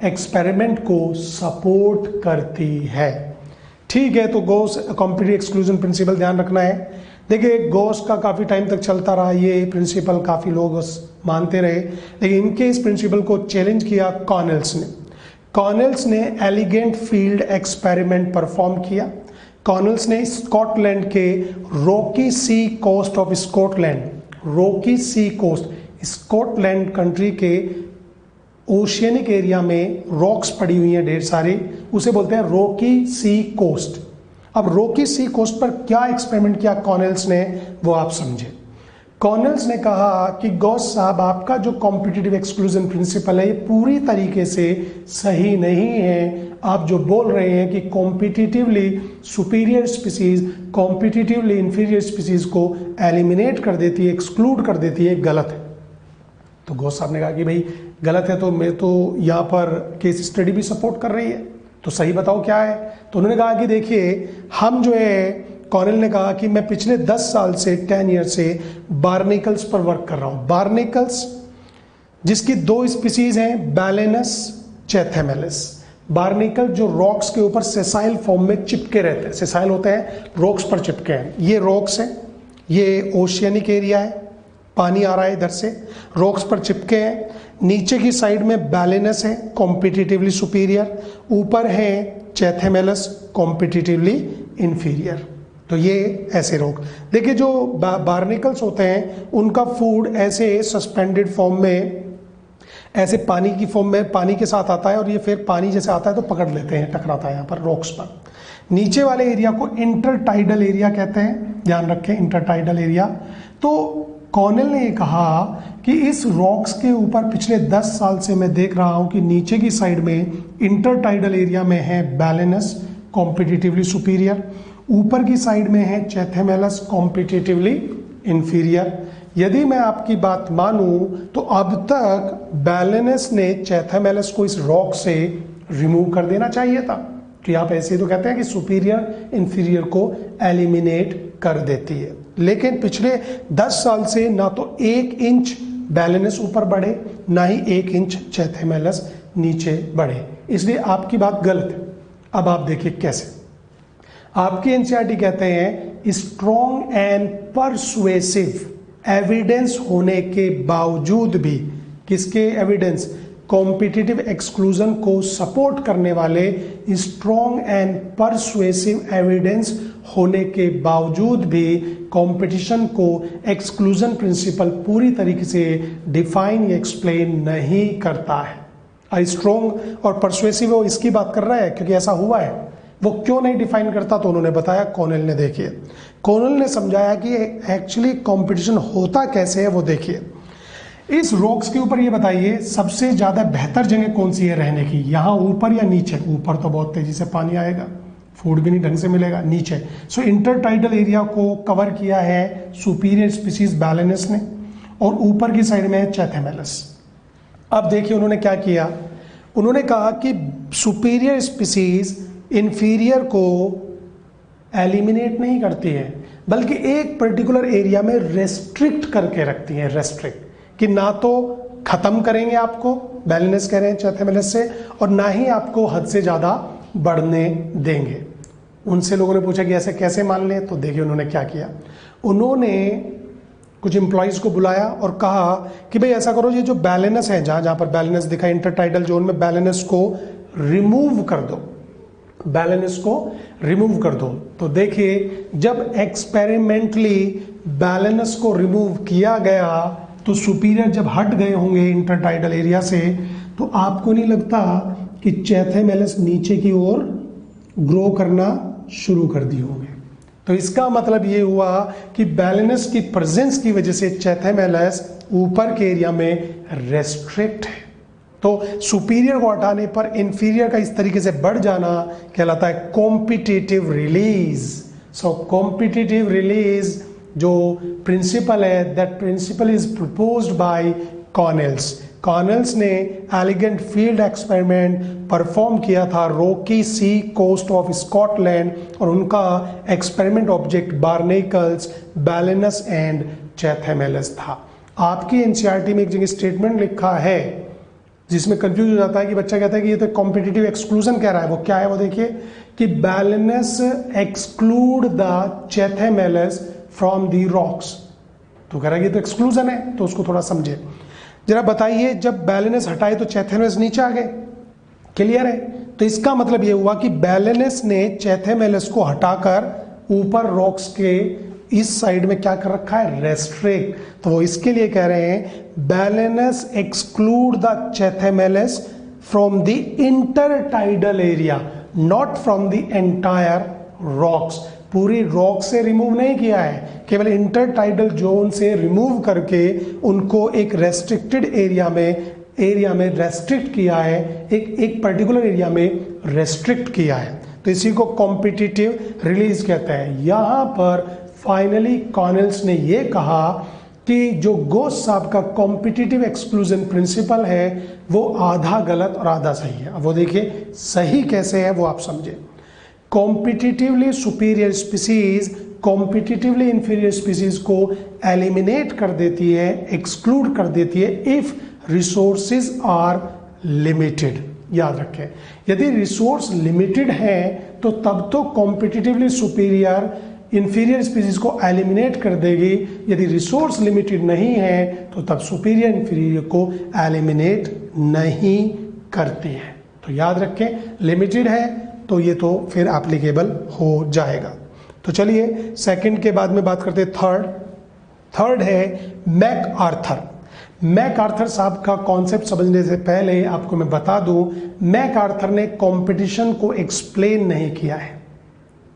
Experiment को support करती है। ठीक है, तो गॉस कॉम्पिटिटिव एक्सक्लूजन प्रिंसिपल ध्यान रखना है। देखिए गॉस का काफ़ी टाइम तक चलता रहा ये प्रिंसिपल, काफ़ी लोग मानते रहे, लेकिन इनके इस प्रिंसिपल को चैलेंज किया कॉर्नेल्स ने। कॉर्नेल्स ने एलिगेंट फील्ड एक्सपेरिमेंट परफॉर्म किया। कॉर्नेल्स ने स्कॉटलैंड के rocky sea coast of Scotland, rocky sea coast, Scotland country के ओशियनिक एरिया में रॉक्स पड़ी हुई हैं ढेर सारी, उसे बोलते हैं रॉकी सी कोस्ट। अब रॉकी सी कोस्ट पर क्या एक्सपेरिमेंट किया कॉर्नेल्स ने, वो आप समझे। कॉर्नेल्स ने कहा कि गॉस साहब, आपका जो कॉम्पिटिटिव एक्सक्लूजन प्रिंसिपल है ये पूरी तरीके से सही नहीं है। आप जो बोल रहे हैं कि competitively superior species competitively inferior species को एलिमिनेट कर देती है, एक्सक्लूड कर देती है, गलत है। तो गॉस साहब ने कहा कि भाई गलत है, तो मैं तो यहाँ पर केस स्टडी भी सपोर्ट कर रही है, तो सही बताओ क्या है। तो उन्होंने कहा कि देखिए हम जो है, कॉर्नेल ने कहा कि मैं पिछले 10 साल से 10 ईयर से बार्निकल्स पर वर्क कर रहा हूँ। बार्निकल्स जिसकी 2 स्पीसीज हैं, बैलेनस, चैथेमेलिस। बार्निकल जो रॉक्स के ऊपर सेसाइल फॉर्म में चिपके रहते हैं, सेसाइल होते हैं, रॉक्स पर चिपके हैं। ये रॉक्स हैं, ये ओशियनिक एरिया है, पानी आ रहा है इधर से, रॉक्स पर चिपके हैं। नीचे की साइड में बैलेनस है, कॉम्पिटिटिवली सुपीरियर, ऊपर है चैथेमेलस, कॉम्पिटिटिवली इंफीरियर। तो ये ऐसे रॉक, देखिए जो बार्निकल्स होते हैं उनका फूड ऐसे सस्पेंडेड फॉर्म में, ऐसे पानी की फॉर्म में पानी के साथ आता है, और ये फिर पानी जैसे आता है तो पकड़ लेते हैं, टकराता है यहाँ पर रॉक्स पर। नीचे वाले एरिया को इंटरटाइडल एरिया कहते हैं, ध्यान रखें, इंटरटाइडल एरिया। तो कॉर्नेल ने कहा कि इस रॉक्स के ऊपर पिछले 10 साल से मैं देख रहा हूं कि नीचे की साइड में इंटरटाइडल एरिया में है बैलेनस, कॉम्पिटिटिवली सुपीरियर, ऊपर की साइड में है चैथेमेलस, कॉम्पिटिटिवली इंफीरियर। यदि मैं आपकी बात मानूं तो अब तक बैलेनस ने चैथेमेलस को इस रॉक से रिमूव कर देना चाहिए था, कि आप ऐसे तो कहते हैं कि सुपीरियर इंफीरियर को एलिमिनेट कर देती है। लेकिन पिछले 10 साल से ना तो 1 इंच बैलेनस ऊपर बढ़े, ना ही 1 इंच चैथेमेलस नीचे बढ़े, इसलिए आपकी बात गलत है। अब आप देखिए कैसे। आपकी एनसीईआरटी कहते हैं स्ट्रॉन्ग एंड परसुएसिव एविडेंस होने के बावजूद भी, किसके एविडेंस, कॉम्पिटिटिव एक्सक्लूजन को सपोर्ट करने वाले स्ट्रॉन्ग एंड परसुएसिव एविडेंस होने के बावजूद भी कंपटीशन को एक्सक्लूजन प्रिंसिपल पूरी तरीके से डिफाइन या एक्सप्लेन नहीं करता है। स्ट्रॉन्ग और परसुएसिव वो इसकी बात कर रहा है क्योंकि ऐसा हुआ है, वो क्यों नहीं डिफाइन करता, तो उन्होंने बताया, कॉर्नेल ने, देखिए कॉर्नेल ने समझाया कि एक्चुअली कंपटीशन होता कैसे है, वो देखिए। इस रॉक्स के ऊपर ये बताइए सबसे ज्यादा बेहतर जगह कौन सी है रहने की, यहाँ ऊपर या नीचे? ऊपर तो बहुत तेजी से पानी आएगा, फूड भी नहीं ढंग से मिलेगा, नीचे। सो इंटरटाइडल एरिया को कवर किया है सुपीरियर स्पीसीज बैलेनस ने, और ऊपर की साइड में है चैथेमेलस। अब देखिए उन्होंने क्या किया, उन्होंने कहा कि सुपीरियर स्पीसीज इंफीरियर को एलिमिनेट नहीं करती है, बल्कि एक पर्टिकुलर एरिया में रेस्ट्रिक्ट करके रखती है, रेस्ट्रिक्ट, कि ना तो खत्म करेंगे आपको, बैलेनस कह रहे हैं चैथेमेलस से, और ना ही आपको हद से ज्यादा बढ़ने देंगे। उनसे लोगों ने पूछा कि ऐसे कैसे मान लें, तो देखिए उन्होंने क्या किया, उन्होंने कुछ एम्प्लॉयज को बुलाया और कहा कि भाई ऐसा करो, ये जो बैलेनस है, जहां जहां पर बैलेनस दिखा इंटरटाइडल जोन में, बैलेनस को रिमूव कर दो, बैलेनस को रिमूव कर दो। तो देखिए जब एक्सपेरिमेंटली बैलेनस को रिमूव किया गया तो सुपीरियर जब हट गए होंगे इंटरटाइडल एरिया से, तो आपको नहीं लगता कि चैथेमेलस नीचे की ओर ग्रो करना शुरू कर दिए होंगे? तो इसका मतलब ये हुआ कि बैलेनस की प्रेजेंस की वजह से चैथेमेलस ऊपर के एरिया में रेस्ट्रिक्ट है। तो सुपीरियर को हटाने पर इंफीरियर का इस तरीके से बढ़ जाना कहलाता है competitive release. So competitive release जो प्रिंसिपल है, that principle is proposed by Connell's. Connell's ने एलिगेंट फील्ड एक्सपेरिमेंट परफॉर्म किया था rocky sea coast of Scotland, और उनका experiment object barnacles, Balanus and Chthamalus था। आपकी एनसीईआरटी में एक जगह स्टेटमेंट लिखा है जिसमें कंफ्यूज हो जाता है कि बच्चा कहता है कि ये तो कॉम्पिटिटिव एक्सक्लूजन कह रहा है। वो क्या है वो देखिए कि Balanus exclude the Chthamalus from the rocks. तो कह रहा है कि ये तो एक्सक्लूजन है, तो उसको थोड़ा समझे। जरा बताइए, जब बैलेनस हटाए तो चैथेमेलस नीचे आ गए, क्लियर है? तो इसका मतलब ये हुआ कि बैलेनस ने चैथेमेलस को हटाकर ऊपर रॉक्स के इस साइड में क्या कर रखा है, रेस्ट्रिक्ट। तो वो इसके लिए कह रहे हैं Balanus exclude the Chthamalus from the intertidal area, not from the entire rocks. पूरी रॉक से रिमूव नहीं किया है, केवल इंटरटाइडल जोन से रिमूव करके उनको एक रेस्ट्रिक्टेड एरिया में रेस्ट्रिक्ट किया है, एक पर्टिकुलर एरिया में रेस्ट्रिक्ट किया है। तो इसी को कॉम्पिटिटिव रिलीज कहते हैं। यहां पर फाइनली कॉनेल्स ने यह कहा कि जो गोस साहब का कॉम्पिटिटिव एक्सक्लूजन प्रिंसिपल है वो आधा गलत और आधा सही है। अब वो देखिए सही कैसे है वो आप समझे। Competitively superior species competitively inferior species को एलिमिनेट कर देती है, एक्सक्लूड कर देती है इफ रिसोर्सेज आर लिमिटेड। याद रखें, यदि रिसोर्स लिमिटेड है तो तब तो कॉम्पिटिटिवली सुपीरियर इंफीरियर स्पीसीज को एलिमिनेट कर देगी। यदि रिसोर्स लिमिटेड नहीं है तो तब सुपीरियर इंफीरियर को एलिमिनेट नहीं करती है। तो याद रखें, लिमिटेड है तो ये तो फिर एप्लीकेबल हो जाएगा। तो चलिए सेकंड के बाद में बात करते हैं थर्ड है मैक आर्थर। मैक आर्थर साहब का कॉन्सेप्ट समझने से पहले आपको मैं बता दूं, मैक आर्थर ने कंपटीशन को एक्सप्लेन नहीं किया है।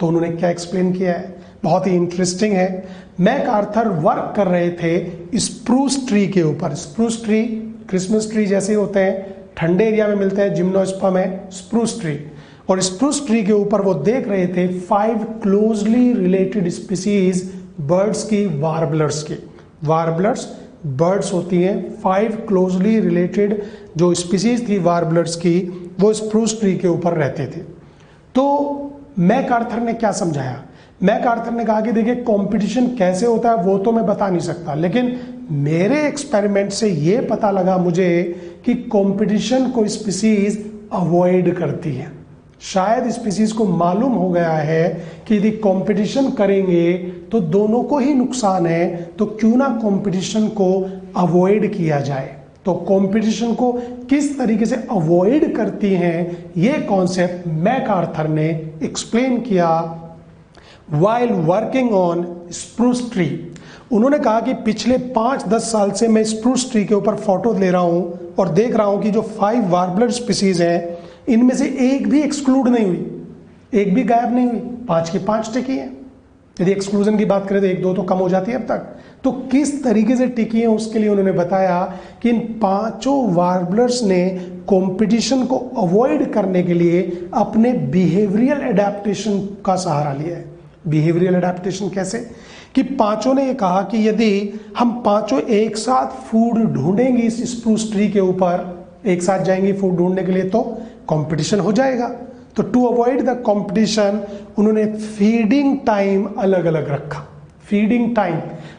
तो उन्होंने क्या एक्सप्लेन किया है, बहुत ही इंटरेस्टिंग है। मैक आर्थर वर्क कर रहे थे स्प्रूस ट्री के ऊपर। स्प्रूस ट्री क्रिसमस ट्री जैसे होते हैं, ठंडे एरिया में मिलते हैं, जिम्नोस्पर्म है स्प्रूस ट्री। और स्प्रूस ट्री के ऊपर वो देख रहे थे 5 क्लोजली रिलेटेड स्पीसीज बर्ड्स की, वार्बलर्स की। वार्बलर्स बर्ड्स होती हैं, 5 क्लोजली रिलेटेड जो स्पीसीज थी वार्बलर्स की, वो स्प्रूस ट्री के ऊपर रहते थे। तो मैक आर्थर ने क्या समझाया, मैक आर्थर ने कहा कि देखिए कंपटीशन कैसे होता है वो तो मैं बता नहीं सकता, लेकिन मेरे एक्सपेरिमेंट से ये पता लगा मुझे कि कंपटीशन को स्पीसीज अवॉइड करती है। शायद स्पीसीज को मालूम हो गया है कि यदि कंपटीशन करेंगे तो दोनों को ही नुकसान है, तो क्यों ना कंपटीशन को अवॉइड किया जाए। तो कंपटीशन को किस तरीके से अवॉइड करती हैं ये कॉन्सेप्ट मैक आर्थर ने एक्सप्लेन किया while working on spruce tree. उन्होंने कहा कि पिछले 5-10 साल से मैं स्प्रूस ट्री के ऊपर फोटो ले रहा हूं और देख रहा हूं कि जो 5 वार्बलर स्पीसीज हैं इनमें से एक भी एक्सक्लूड नहीं हुई, एक भी गायब नहीं हुई, 5 की 5 टिकी हैं। यदि एक्सक्लूजन की बात करें तो 1-2 तो कम हो जाती है अब तक। तो किस तरीके से टिकी है उसके लिए उन्होंने बताया कि इन 5 वार्बलर्स ने कंपटीशन को अवॉइड करने के लिए अपने बिहेवियरल एडेप्टेशन का सहारा लिया है। बिहेवियरल एडेप्टेशन कैसे कि 5 ने ये कहा कि यदि हम 5 एक साथ फूड ढूंढेंगे इस स्प्रूस ट्री के ऊपर, एक साथ जाएंगे फूड ढूंढने के लिए, तो कंपटीशन हो जाएगा। तो टू अवॉइड द कंपटीशन उन्होंने फीडिंग टाइम अलग अलग रखा। फीडिंग टाइम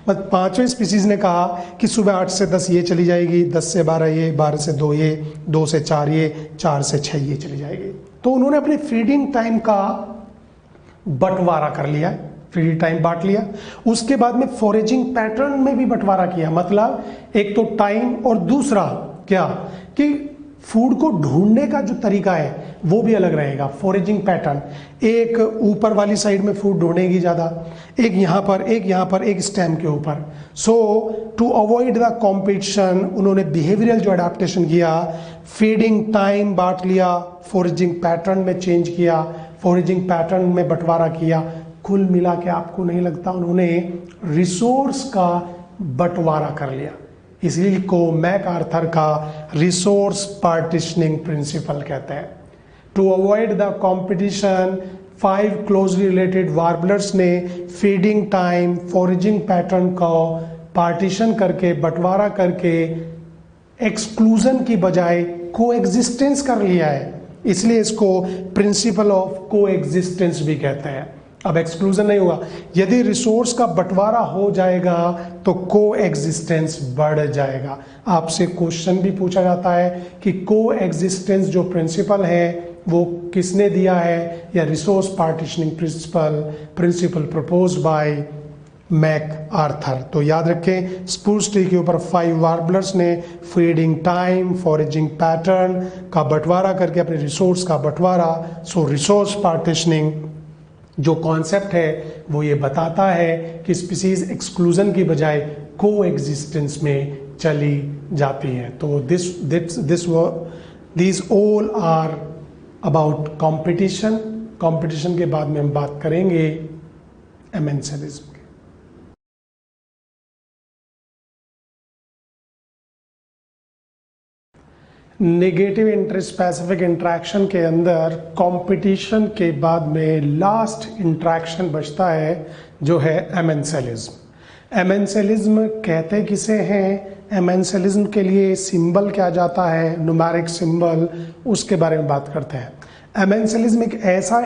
मतलब 5 स्पीसीज ने कहा कि सुबह 8 से 10 ये चली जाएगी, 10 से 12 ये, 12 से 2 ये, 2 से 4 ये, 4 से 6 ये चली जाएगी। तो उन्होंने अपने फीडिंग टाइम का बंटवारा कर लिया, फीडिंग टाइम बांट लिया। उसके बाद में फॉरेजिंग पैटर्न में भी बंटवारा किया, मतलब एक तो टाइम और दूसरा क्या कि फूड को ढूंढने का जो तरीका है वो भी अलग रहेगा। फॉरेजिंग पैटर्न, एक ऊपर वाली साइड में फूड ढूंढेगी ज्यादा, एक यहाँ पर, एक यहाँ पर, एक स्टेम के ऊपर। सो टू अवॉइड द कॉम्पिटिशन उन्होंने बिहेवियरल जो अडेप्टेशन किया, फीडिंग टाइम बांट लिया, फॉरेजिंग पैटर्न में चेंज किया, फॉरेजिंग पैटर्न में बंटवारा किया। कुल मिला के आपको नहीं लगता उन्होंने रिसोर्स का बंटवारा कर लिया। इसलिए को मैक आर्थर का रिसोर्स पार्टीशनिंग प्रिंसिपल कहते हैं। To avoid the competition 5 closely related warblers ने फीडिंग टाइम, फॉरेजिंग पैटर्न का पार्टीशन करके, बंटवारा करके एक्सक्लूजन की बजाय कोएग्जिस्टेंस कर लिया है। इसलिए इसको प्रिंसिपल ऑफ कोएग्जिस्टेंस भी कहते हैं। अब एक्सक्लूजन नहीं होगा। यदि रिसोर्स का बंटवारा हो जाएगा तो को एग्जिस्टेंस बढ़ जाएगा। आपसे क्वेश्चन भी पूछा जाता है कि को एग्जिस्टेंस जो प्रिंसिपल है वो किसने दिया है, या resource partitioning principle proposed by MacArthur. तो याद रखें, स्प्रूस ट्री के ऊपर 5 वार्बलर्स ने फीडिंग टाइम, फॉरेजिंग पैटर्न का बंटवारा करके अपने रिसोर्स का बंटवारा, सो रिसोर्स पार्टीशनिंग जो कॉन्सेप्ट है वो ये बताता है कि स्पीसीज एक्सक्लूजन की बजाय को एग्जिस्टेंस में चली जाती है। तो this all are about competition. Competition के बाद में हम बात करेंगे एमेंसेलिज्म की। नेगेटिव इंटरस्पेसिफिक इंटरेक्शन के अंदर कंपटीशन के बाद में लास्ट इंटरेक्शन बचता है जो है एमेंसेलिज्म। एमेंसेलिज्म कहते किसे हैं, एमेंसेलिज्म के लिए सिंबल क्या जाता है, न्यूमेरिक सिंबल, उसके बारे में बात करते हैं। एमेंसेलिज्म एक ऐसा